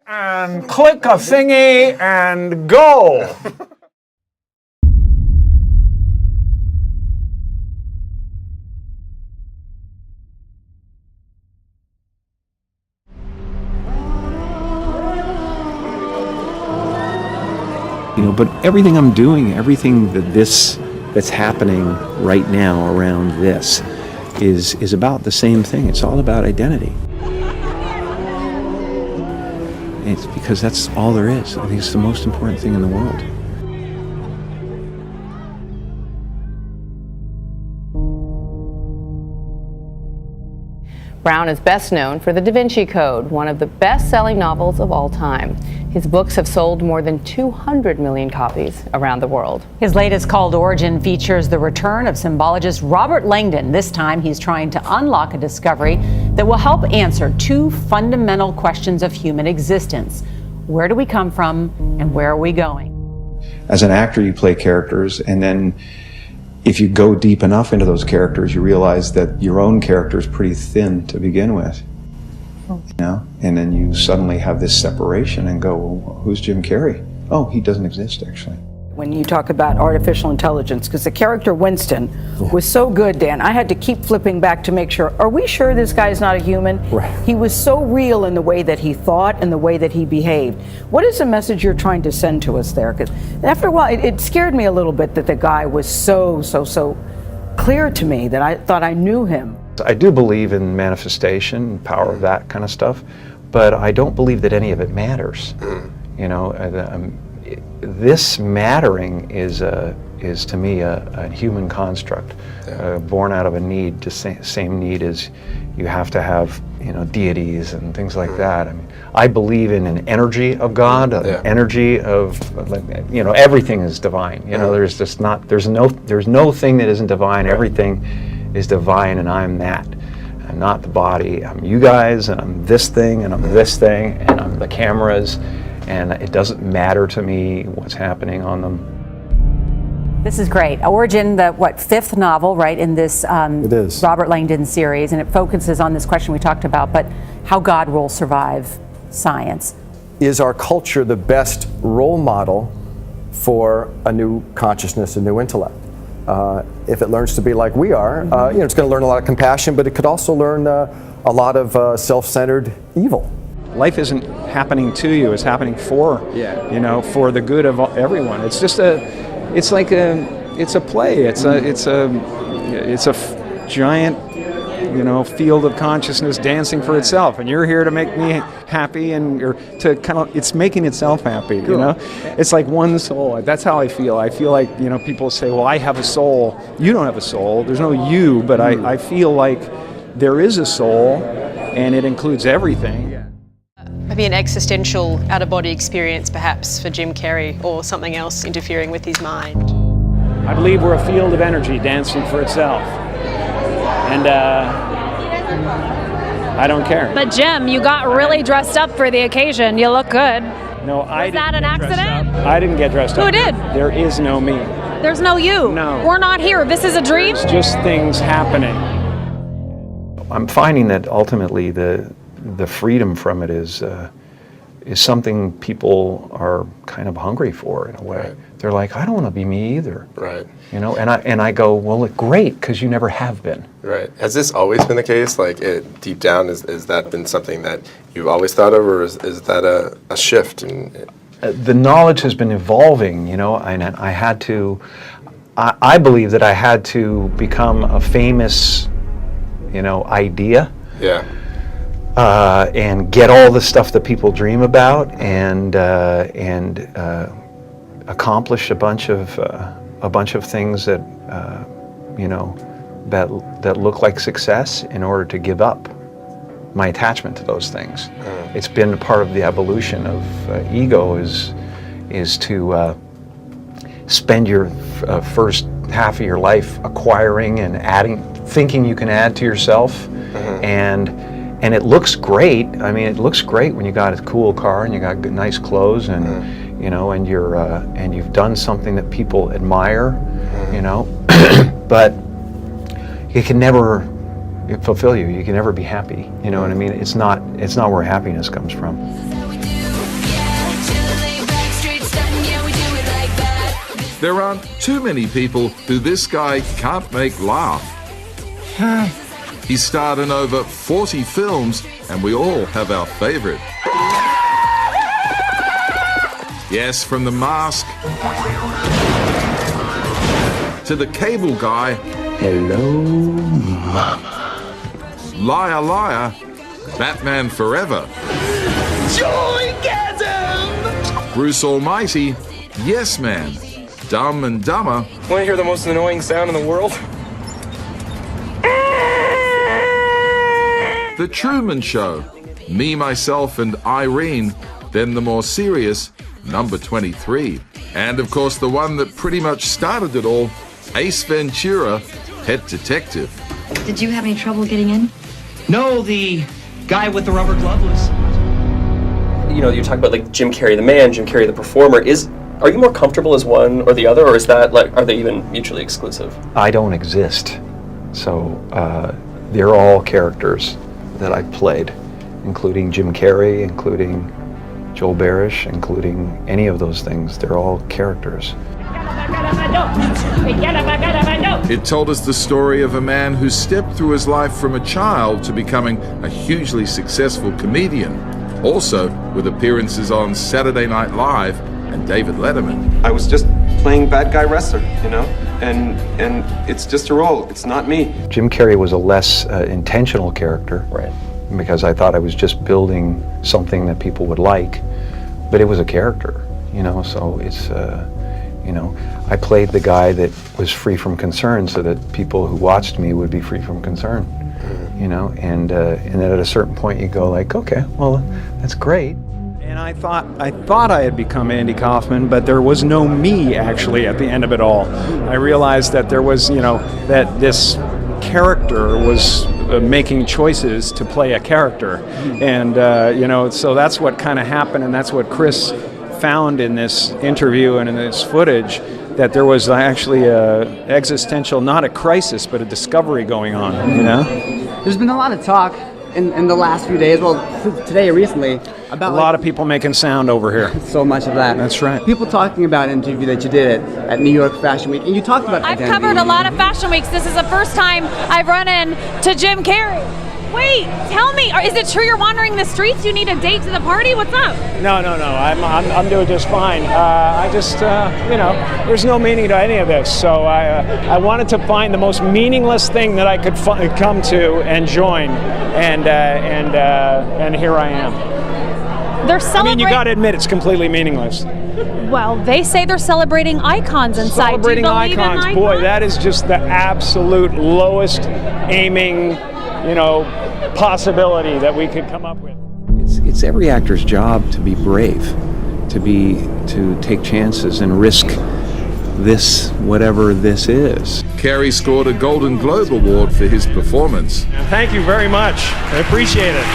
And click a thingy and go. But everything I'm doing, everything that's happening right now around this is about the same thing. It's all about identity. It's because that's all there is. I think it's the most important thing in the world. Brown is best known for The Da Vinci Code, one of the best-selling novels of all time. His books have sold more than 200 million copies around the world. His latest called Origin features the return of symbologist Robert Langdon. This time he's trying to unlock a discovery that will help answer two fundamental questions of human existence. Where do we come from and where are we going? As an actor, you play characters, and then if you go deep enough into those characters, you realize that your own character is pretty thin to begin with. And then you suddenly have this separation and go, well, who's Jim Carrey? Oh, he doesn't exist, actually. When you talk about artificial intelligence, because the character Winston was so good, Dan, I had to keep flipping back to make sure, are we sure this guy's not a human? Right. He was so real in the way that he thought and the way that he behaved. What is the message you're trying to send to us there? Because after a while, it scared me a little bit that the guy was so clear to me that I thought I knew him. I do believe in manifestation, power of that kind of stuff, but I don't believe that any of it matters. This mattering is to me a human construct, born out of a need, the same need as you have to have, deities and things like that. I mean, I believe in an energy of God, an energy of, everything is divine. There's no thing that isn't divine. Everything is divine, and I'm that. I'm not the body. I'm you guys, and I'm this thing, and I'm this thing, and I'm the cameras, and it doesn't matter to me what's happening on them. This is great. Origin, the fifth novel, right, in this it is. Robert Langdon series, and it focuses on this question we talked about, but how God will survive science. Is our culture the best role model for a new consciousness, a new intellect? If it learns to be like we are, it's going to learn a lot of compassion, but it could also learn a lot of self-centered evil. Life isn't happening to you; it's happening for for the good of everyone. It's just it's a play. It's a giant field of consciousness dancing for itself, and you're here to make me happy, it's making itself happy. It's like one soul. That's how I feel. I feel like people say, well, I have a soul. You don't have a soul. There's no you, but I feel like there is a soul, and it includes everything. Maybe an existential out-of-body experience, perhaps, for Jim Carrey, or something else interfering with his mind. I believe we're a field of energy dancing for itself, and I don't care. But Jim, you got really dressed up for the occasion. You look good. No, I didn't. Was that an accident? I didn't get dressed up. Who did? There is no me. There's no you. No. We're not here. This is a dream? It's just things happening. I'm finding that ultimately the freedom from it is something people are kind of hungry for in a way. Right. They're like, I don't want to be me either. Right. And I go, well, great, because you never have been. Right. Has this always been the case? Like, deep down, is that been something that you've always thought of, or is that a shift? The knowledge has been evolving, and I had to. I believe that I had to become a famous, idea. Yeah. And get all the stuff that people dream about, and accomplish a bunch of things that that look like success in order to give up my attachment to those things. It's been a part of the evolution of ego is to spend your first half of your life acquiring and adding, thinking you can add to yourself, and it looks great. I mean, it looks great when you got a cool car and you got nice clothes, and and you're and you've done something that people admire, but it can never fulfill you. You can never be happy. You know what I mean? It's not where happiness comes from. There aren't too many people who this guy can't make laugh. He's starred in over 40 films, and we all have our favorite. Yes, from The Mask to The Cable Guy. Hello, Mama. Liar, Liar, Batman Forever. Joygasm! Bruce Almighty, Yes Man, Dumb and Dumber. Want to hear the most annoying sound in the world? The Truman Show, Me, Myself and Irene, then the more serious Number 23. And of course the one that pretty much started it all, Ace Ventura, Pet Detective. Did you have any trouble getting in? No, the guy with the rubber glove was. You know, you talk about like Jim Carrey the man, Jim Carrey the performer. Are you more comfortable as one or the other, or is that like, are they even mutually exclusive? I don't exist. So they're all characters that I've played, including Jim Carrey, including Joel Barish, including any of those things. They're all characters. It told us the story of a man who stepped through his life from a child to becoming a hugely successful comedian, also with appearances on Saturday Night Live and David Letterman. I was just playing bad guy wrestler, you know, and it's just a role. It's not me. Jim Carrey was a less intentional character, right? Because I thought I was just building something that people would like, but it was a character, you know. So it's, you know, I played the guy that was free from concern, so that people who watched me would be free from concern, you know. And then at a certain point, you go like, okay, well, that's great. And I thought I had become Andy Kaufman, but there was no me actually at the end of it all. I realized that there was, you know, that this character was making choices to play a character, and you know, so that's what kind of happened, and that's what Chris found in this interview and in this footage, that there was actually a existential, not a crisis, but a discovery going on, you know? There's been a lot of talk in the last few days, well, today recently, about a lot of people making sound over here. So much of that. That's right. People talking about an interview that you did at New York Fashion Week, and you talked about I've identity. covered a lot of fashion weeks. This is the first time I've run into Jim Carrey. Wait, tell me, is it true you're wandering the streets? You need a date to the party? What's up? No. I'm doing just fine. I just, you know, there's no meaning to any of this. So I wanted to find the most meaningless thing that I could come to and join, and here I am. They're celebrating. I mean, you got to admit it's completely meaningless. Well, they say they're celebrating icons inside. Celebrating Do you believe icons, in boy, that is just the absolute lowest aiming, you know, possibility that we could come up with. It's every actor's job to be brave, to take chances and risk this, whatever this is. Carrey scored a Golden Globe Award for his performance. Thank you very much. I appreciate it.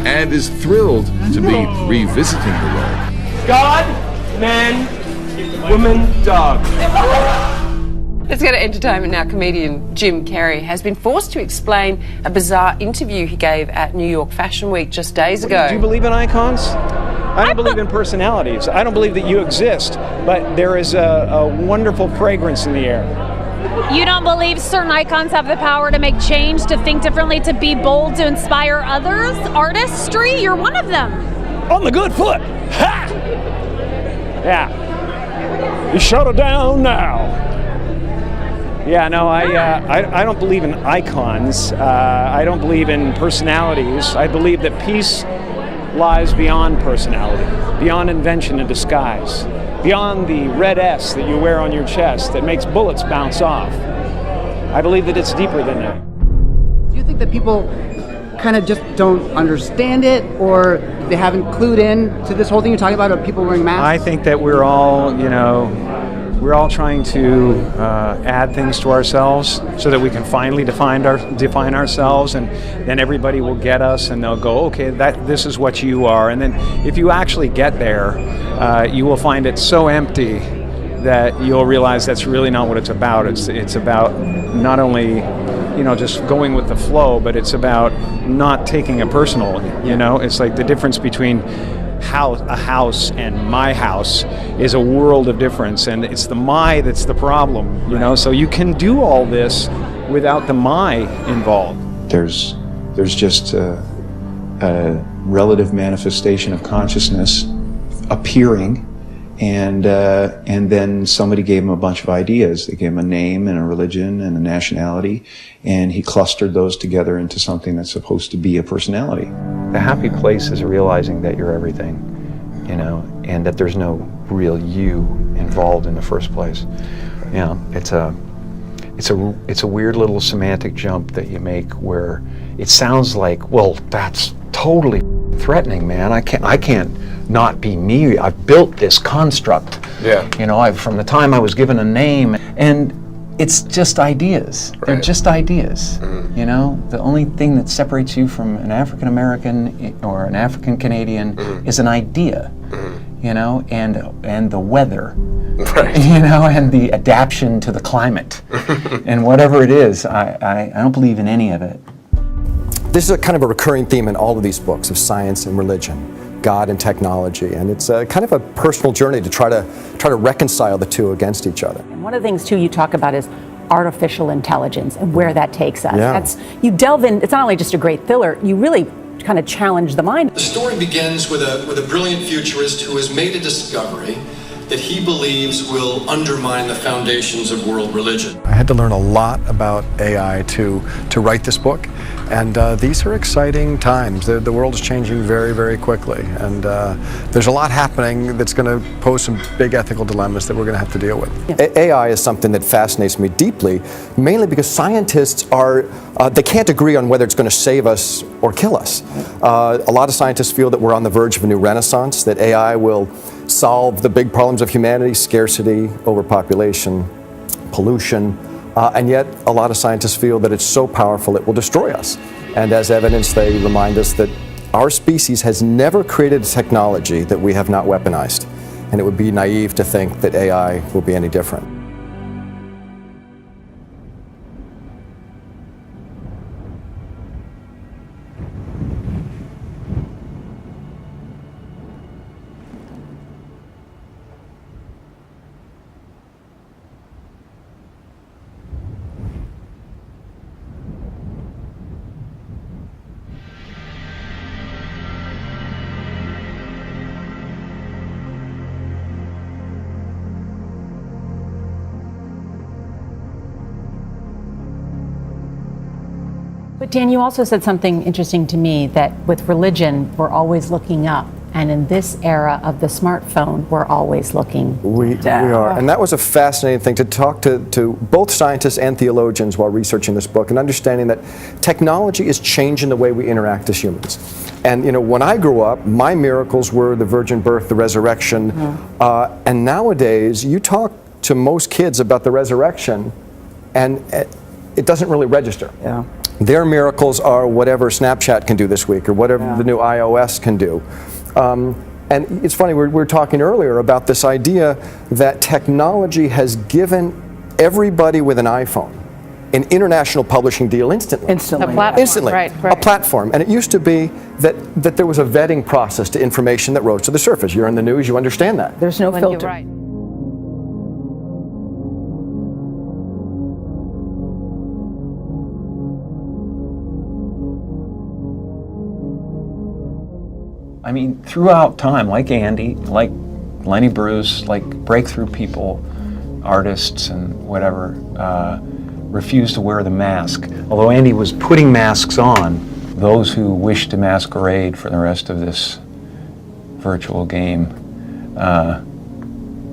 And is thrilled to be revisiting the role. God, man, woman, dog. Let's go to entertainment now. Comedian Jim Carrey has been forced to explain a bizarre interview he gave at New York Fashion Week just days ago. Do you believe in icons? I don't believe in personalities. I don't believe that you exist, but there is a wonderful fragrance in the air. You don't believe certain icons have the power to make change, to think differently, to be bold, to inspire others? Artistry? You're one of them. On the good foot. Ha! Yeah. You shut it down now. Yeah, no, I don't believe in icons. I don't believe in personalities. I believe that peace lies beyond personality, beyond invention and disguise, beyond the red S that you wear on your chest that makes bullets bounce off. I believe that it's deeper than that. Do you think that people kind of just don't understand it, or they haven't clued in to this whole thing you're talking about of people wearing masks? I think that we're all, you know, we're all trying to add things to ourselves so that we can finally define ourselves, and then everybody will get us and they'll go, okay, this is what you are. And then if you actually get there, you will find it so empty that you'll realize that's really not what it's about. It's about not only just going with the flow, but it's about not taking it personal. It's like the difference between a house and my house is a world of difference, and it's the my that's the problem. So you can do all this without the my involved. There's just a relative manifestation of consciousness appearing, and then somebody gave him a bunch of ideas. They gave him a name and a religion and a nationality, and he clustered those together into something that's supposed to be a personality. The happy place is realizing that you're everything, and that there's no real you involved in the first place. It's a weird little semantic jump that you make where it sounds like, well, that's totally threatening, man. I can't not be me. I've built this construct. Yeah. From the time I was given a name, and it's just ideas. Right. They're just ideas. Mm-hmm. The only thing that separates you from an African American or an African Canadian is an idea. And the weather. Right. And the adaptation to the climate. And whatever it is, I don't believe in any of it. This is a kind of a recurring theme in all of these books of science and religion, God and technology, and it's a kind of a personal journey to try to reconcile the two against each other. And one of the things too you talk about is artificial intelligence and where that takes us. Yeah. You delve in. It's not only just a great thriller. You really kind of challenge the mind. The story begins with a brilliant futurist who has made a discovery that he believes will undermine the foundations of world religion. I had to learn a lot about AI to write this book, and these are exciting times. The world is changing very, very quickly, and there's a lot happening that's going to pose some big ethical dilemmas that we're going to have to deal with. Yeah. AI is something that fascinates me deeply, mainly because scientists they can't agree on whether it's going to save us or kill us. A lot of scientists feel that we're on the verge of a new renaissance, that AI will solve the big problems of humanity: scarcity, overpopulation, pollution, and yet a lot of scientists feel that it's so powerful it will destroy us. And as evidence, they remind us that our species has never created a technology that we have not weaponized, and it would be naive to think that AI will be any different. But Dan, you also said something interesting to me, that with religion, we're always looking up. And in this era of the smartphone, we're always looking down. We are. And that was a fascinating thing, to talk to both scientists and theologians while researching this book, and understanding that technology is changing the way we interact as humans. And when I grew up, my miracles were the virgin birth, the resurrection. And nowadays, you talk to most kids about the resurrection, and it doesn't really register. Yeah. Their miracles are whatever Snapchat can do this week, or whatever the new iOS can do. And it's funny, we were talking earlier about this idea that technology has given everybody with an iPhone an international publishing deal instantly. Instantly. A platform, Instantly. right. A platform. And it used to be that there was a vetting process to information that rose to the surface. You're in the news, you understand that. There's no filter. You're right. I mean, throughout time, like Andy, like Lenny Bruce, like breakthrough people, artists and whatever, refused to wear the mask. Although Andy was putting masks on, those who wish to masquerade for the rest of this virtual game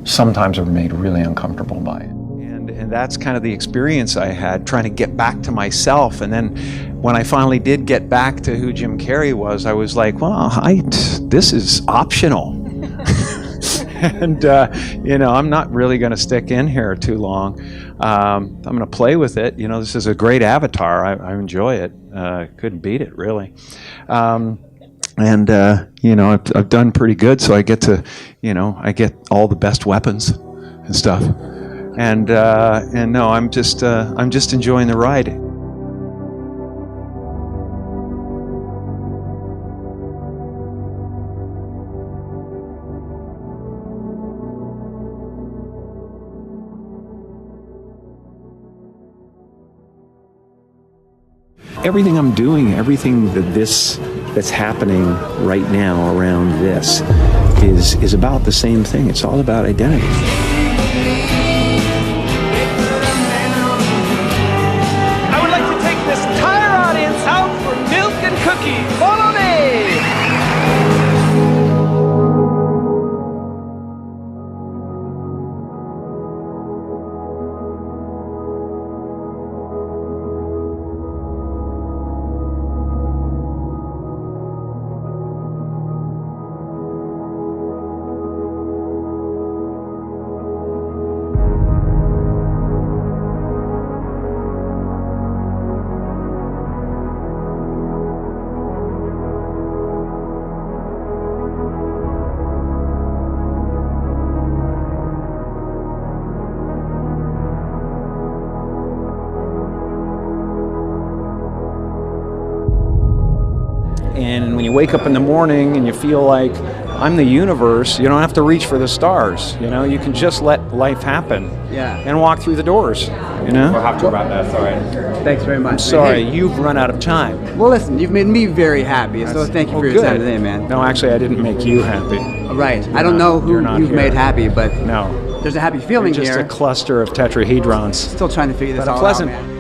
sometimes are made really uncomfortable by it. And that's kind of the experience I had, trying to get back to myself. And then when I finally did get back to who Jim Carrey was, I was like, well, this is optional. And, I'm not really going to stick in here too long. I'm going to play with it. This is a great avatar. I enjoy it. Couldn't beat it, really. I've done pretty good, so I get to, I get all the best weapons and stuff. And no, I'm just enjoying the ride. everything I'm doing, everything that's happening right now around this is about the same thing. It's all about identity. I would like to take this entire audience out for milk and cookies. Follow me! And when you wake up in the morning and you feel like I'm the universe, you don't have to reach for the stars. You know, you can just let life happen. Yeah. And walk through the doors. You know. We'll have to wrap that. Sorry. Thanks very much. I'm sorry, Hey. you've run out of time. Well, listen, you've made me very happy, so thank you for your time today, man. No, actually, I didn't make you happy. Right. I don't know who you've made happy, but no, there's a happy feeling just here. a cluster of tetrahedrons. Still trying to figure this But a all pleasant out, man.